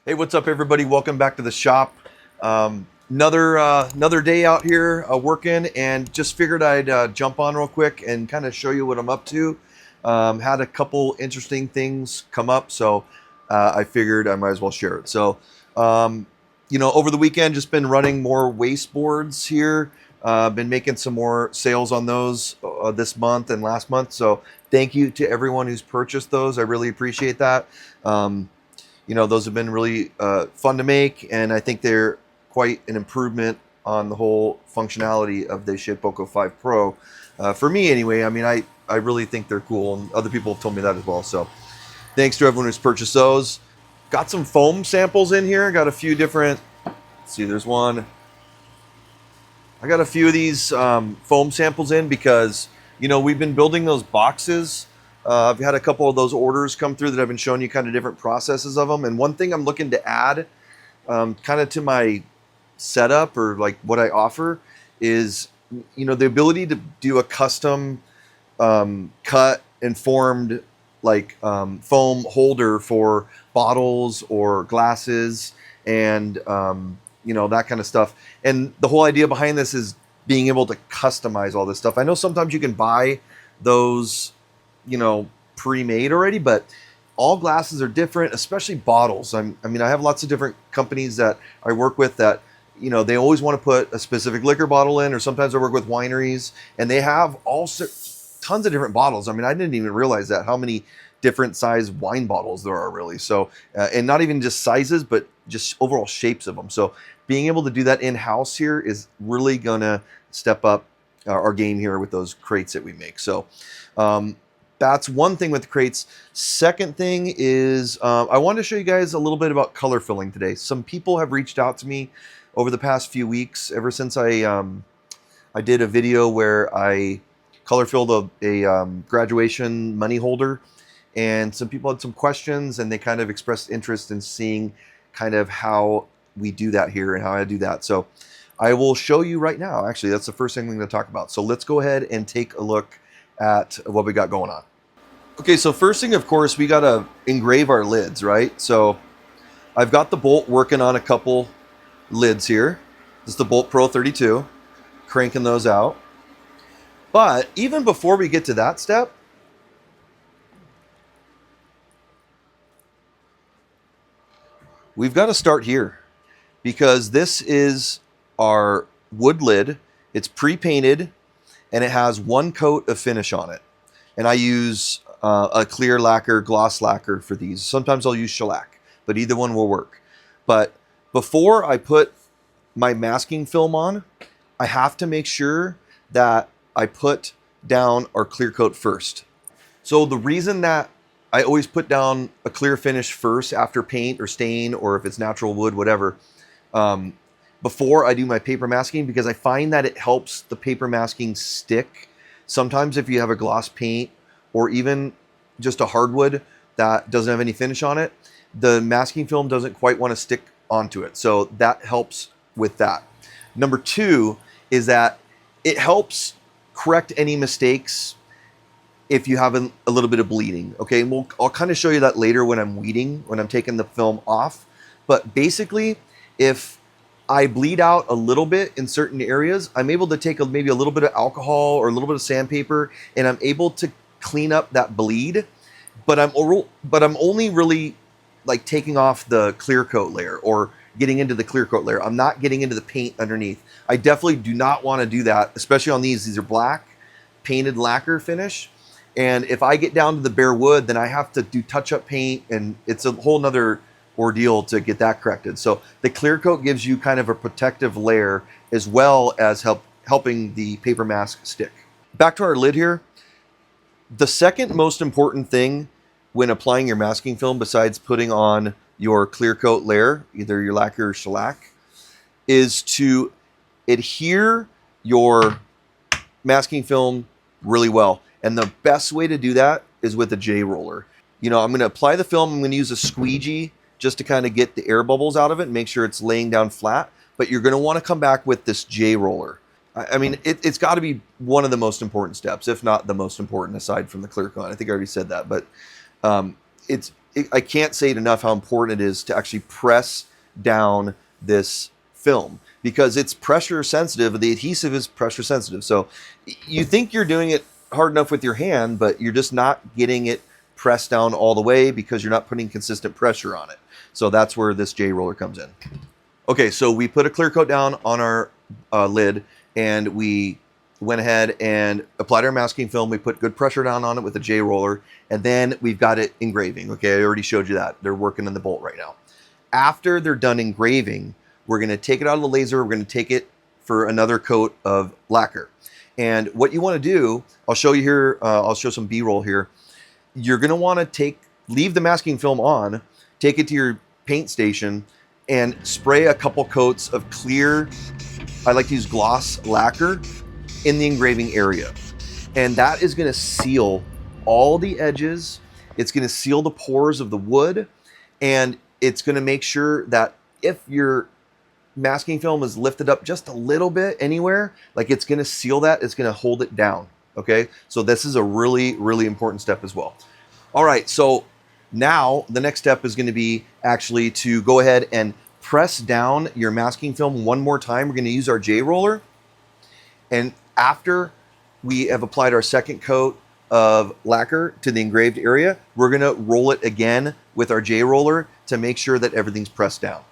Hey, what's up, everybody? Welcome back to the shop. Another day out here working, and just figured I'd jump on real quick and kind of show you what I'm up to. Had a couple interesting things come up, so I figured I might as well share it. So, over the weekend, just been running more waste boards here. Been making some more sales on those this month and last month. So, thank you to everyone who's purchased those. I really appreciate that. Those have been really fun to make, and I think they're quite an improvement on the whole functionality of the Shapeoko 5 Pro. For me, anyway, I mean, I really think they're cool, and other people have told me that as well. So thanks to everyone who's purchased those. Got some foam samples in here. Got a few different, let's see, there's one. I got a few of these foam samples in because, we've been building those boxes. I've had a couple of those orders come through that I've been showing you kind of different processes of them. And one thing I'm looking to add kind of to my setup, or like what I offer, is, the ability to do a custom cut and formed foam holder for bottles or glasses and, that kind of stuff. And the whole idea behind this is being able to customize all this stuff. I know sometimes you can buy those pre-made already, but all glasses are different, especially bottles. I have lots of different companies that I work with that, they always want to put a specific liquor bottle in, or sometimes I work with wineries and they have tons of different bottles. I didn't even realize that, how many different size wine bottles there are, really. So, and not even just sizes, but just overall shapes of them. So being able to do that in-house here is really gonna step up our game here with those crates that we make. So, that's one thing with the crates. Second thing is I wanted to show you guys a little bit about color filling today. Some people have reached out to me over the past few weeks, ever since I did a video where I color filled a graduation money holder, and some people had some questions, and they kind of expressed interest in seeing kind of how we do that here and how I do that. So I will show you right now. Actually, that's the first thing we're going to talk about. So let's go ahead and take a look at what we got going on. Okay, so first thing, of course, we got to engrave our lids, right? So I've got the Bolt working on a couple lids here. This is the Bolt Pro 32, cranking those out. But even before we get to that step, we've got to start here, because this is our wood lid. It's pre-painted, and it has one coat of finish on it. And I use a clear lacquer, gloss lacquer for these. Sometimes I'll use shellac, but either one will work. But before I put my masking film on, I have to make sure that I put down our clear coat first. So the reason that I always put down a clear finish first after paint or stain, or if it's natural wood, whatever, before I do my paper masking, because I find that it helps the paper masking stick. Sometimes if you have a gloss paint or even just a hardwood that doesn't have any finish on it, the masking film doesn't quite want to stick onto it. So that helps with that. Number two is that it helps correct any mistakes if you have a little bit of bleeding. Okay, and I'll kind of show you that later when I'm weeding, when I'm taking the film off. But basically, if I bleed out a little bit in certain areas, I'm able to take maybe a little bit of alcohol or a little bit of sandpaper, and I'm able to clean up that bleed. But I'm only really like taking off the clear coat layer or getting into the clear coat layer. I'm not getting into the paint underneath. I definitely do not want to do that, especially on these. These are black painted lacquer finish. And if I get down to the bare wood, then I have to do touch-up paint, and it's a whole nother ordeal to get that corrected. So the clear coat gives you kind of a protective layer, as well as helping the paper mask stick. Back to our lid here. The second most important thing when applying your masking film, besides putting on your clear coat layer, either your lacquer or shellac, is to adhere your masking film really well. And the best way to do that is with a J roller. I'm going to apply the film. I'm going to use a squeegee just to kind of get the air bubbles out of it and make sure it's laying down flat. But you're going to want to come back with this J roller. It's got to be one of the most important steps, if not the most important, aside from the clear coat. I think I already said that, but it's I can't say it enough how important it is to actually press down this film, because it's pressure sensitive. The adhesive is pressure sensitive. So you think you're doing it hard enough with your hand, but you're just not getting it pressed down all the way because you're not putting consistent pressure on it. So that's where this J roller comes in. Okay, so we put a clear coat down on our lid, and we went ahead and applied our masking film. We put good pressure down on it with a J roller, and then we've got it engraving. Okay, I already showed you that. They're working in the bolt right now. After they're done engraving, we're going to take it out of the laser. We're going to take it for another coat of lacquer. And what you want to do, I'll show you here, I'll show some B-roll here. You're going to want to leave the masking film on, take it to your paint station, and spray a couple coats of clear, I like to use gloss lacquer, in the engraving area. And that is going to seal all the edges. It's going to seal the pores of the wood, and it's going to make sure that if your masking film is lifted up just a little bit anywhere, like, it's going to seal that, it's going to hold it down. Okay, so this is a really, really important step as well. All right, so now the next step is going to be actually to go ahead and press down your masking film one more time. We're going to use our J roller, and after we have applied our second coat of lacquer to the engraved area, we're going to roll it again with our J roller to make sure that everything's pressed down.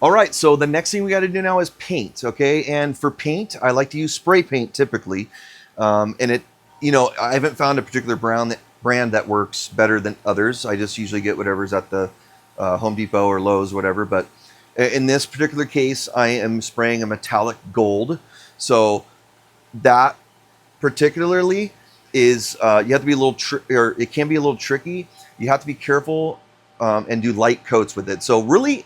All right, so the next thing we got to do now is paint, okay? And for paint, I like to use spray paint typically. And it, I haven't found a particular brand that works better than others. I just usually get whatever's at the Home Depot or Lowe's, whatever. But in this particular case, I am spraying a metallic gold. So that particularly is, you have to be a little, or it can be a little tricky. You have to be careful and do light coats with it. So really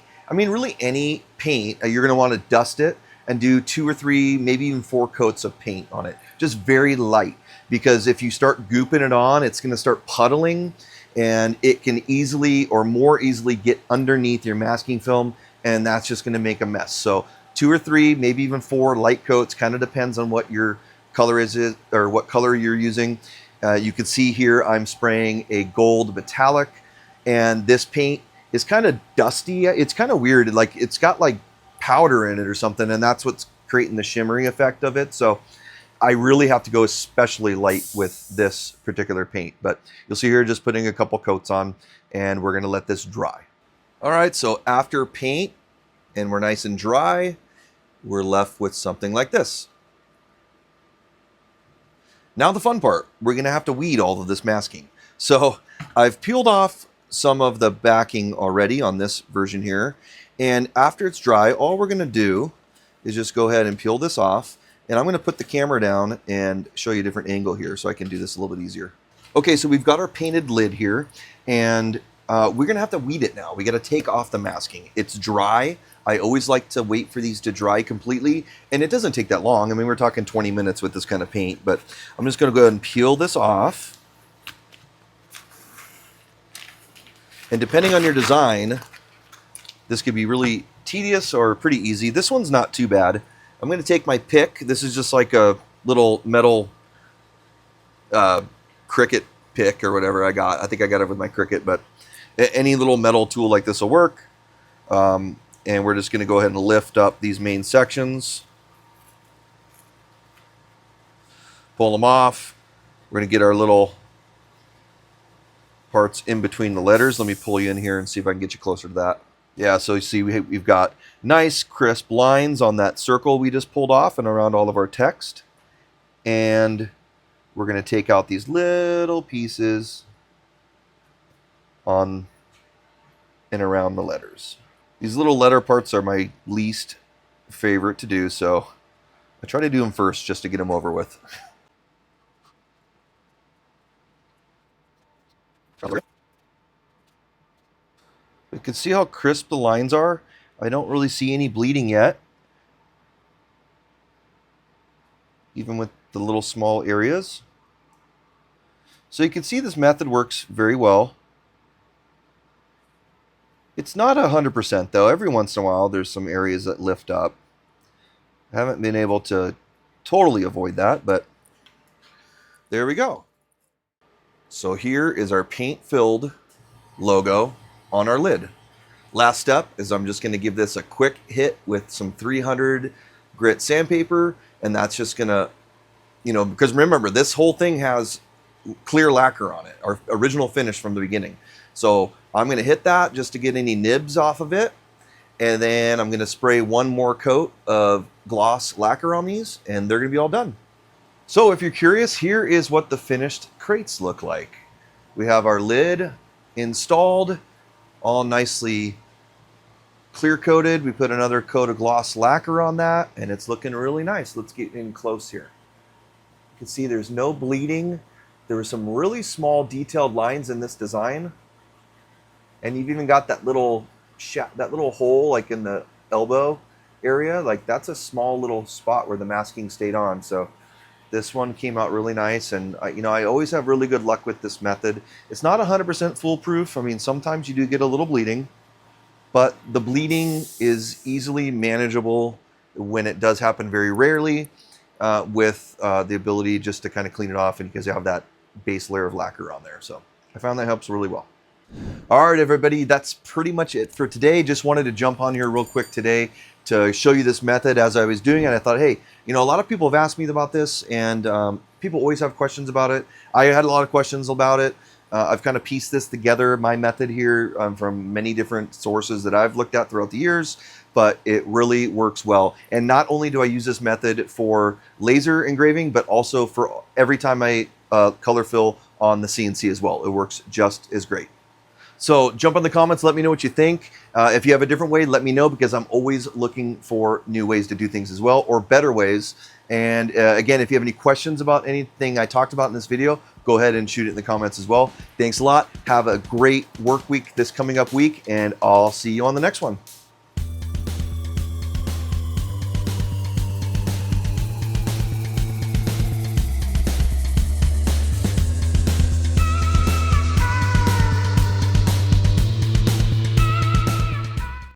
any paint, you're going to want to dust it and do 2 or 3, maybe even 4 coats of paint on it. Just very light, because if you start gooping it on, it's going to start puddling, and it can easily or more easily get underneath your masking film, and that's just going to make a mess. So 2 or 3, maybe even 4 light coats, kind of depends on what your color is or what color you're using. You can see here I'm spraying a gold metallic, and this paint is kind of dusty. It's kind of weird. Like, it's got like powder in it or something, and that's what's creating the shimmering effect of it. So I really have to go especially light with this particular paint. But you'll see here, just putting a couple coats on, and we're going to let this dry. All right, so after paint and we're nice and dry, we're left with something like this. Now the fun part, we're going to have to weed all of this masking. So I've peeled off some of the backing already on this version here, and after it's dry, all we're going to do is just go ahead and peel this off, and I'm going to put the camera down and show you a different angle here so I can do this a little bit easier. Okay, so we've got our painted lid here, and we're going to have to weed it now. We got to take off the masking. It's dry. I always like to wait for these to dry completely, and it doesn't take that long. I mean, we're talking 20 minutes with this kind of paint, but I'm just going to go ahead and peel this off. And depending on your design, this could be really tedious or pretty easy. This one's not too bad. I'm going to take my pick. This is just like a little metal Cricut pick or whatever I got. I think I got it with my Cricut, but any little metal tool like this will work. And we're just going to go ahead and lift up these main sections. Pull them off. We're going to get our little parts in between the letters. Let me pull you in here and see if I can get you closer to that. Yeah, so you see we've got nice crisp lines on that circle we just pulled off and around all of our text. And we're going to take out these little pieces on and around the letters. These little letter parts are my least favorite to do, so I try to do them first just to get them over with. You can see how crisp the lines are. I don't really see any bleeding yet, even with the little small areas. So you can see this method works very well. It's not 100% though. Every once in a while there's some areas that lift up. I haven't been able to totally avoid that, but there we go. So here is our paint-filled logo on our lid. Last step is I'm just going to give this a quick hit with some 300 grit sandpaper, and that's just going to, you know, because remember, this whole thing has clear lacquer on it, our original finish from the beginning. So I'm going to hit that just to get any nibs off of it, and then I'm going to spray one more coat of gloss lacquer on these, and they're going to be all done. So if you're curious, here is what the finished crates look like. We have our lid installed, all nicely clear coated. We put another coat of gloss lacquer on that, and it's looking really nice. Let's get in close here. You can see there's no bleeding. There were some really small detailed lines in this design, and you've even got that little hole like in the elbow area. Like that's a small little spot where the masking stayed on. So this one came out really nice, and you know, I always have really good luck with this method. It's not 100% foolproof. I mean, sometimes you do get a little bleeding, but the bleeding is easily manageable when it does happen, very rarely, with the ability just to kind of clean it off, and because you have that base layer of lacquer on there. So I found that helps really well. All right, everybody, that's pretty much it for today. Just wanted to jump on here real quick today to show you this method as I was doing it. I thought, hey, you know, a lot of people have asked me about this, and people always have questions about it. I had a lot of questions about it. I've kind of pieced this together, my method here, from many different sources that I've looked at throughout the years, but it really works well. And not only do I use this method for laser engraving, but also for every time I color fill on the CNC as well. It works just as great. So jump in the comments, let me know what you think. If you have a different way, let me know, because I'm always looking for new ways to do things as well, or better ways. And again, if you have any questions about anything I talked about in this video, go ahead and shoot it in the comments as well. Thanks a lot. Have a great work week this coming up week, and I'll see you on the next one.